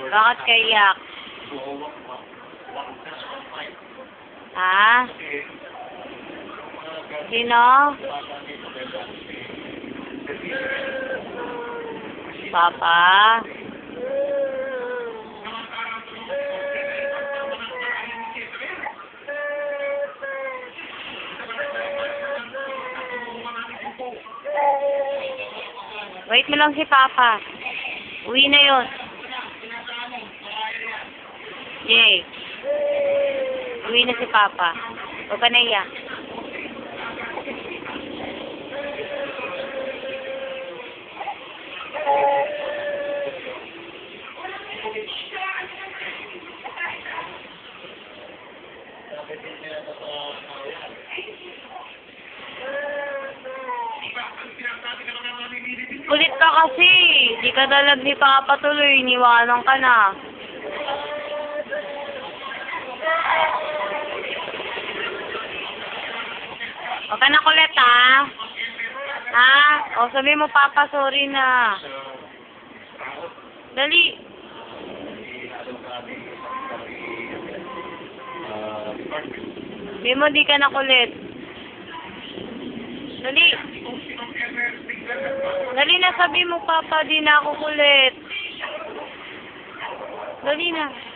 Bakit kaiyak? Ha? Sino? Papa? Wait mo lang si Papa. Uwi na yun. Yay. Uwi na si Papa. Huwag ka naiyak. Kulit ka kasi. Di ka dalag ni Papa tuloy. Iniwanan ka na. Huwag ka na kulit, ha? Ha? O, sabi mo, Papa, sorry na. Dali. Sabi mo, di ka na kulit. Dali. Dali na, sabi mo, Papa, di na ako kulit. Dali na.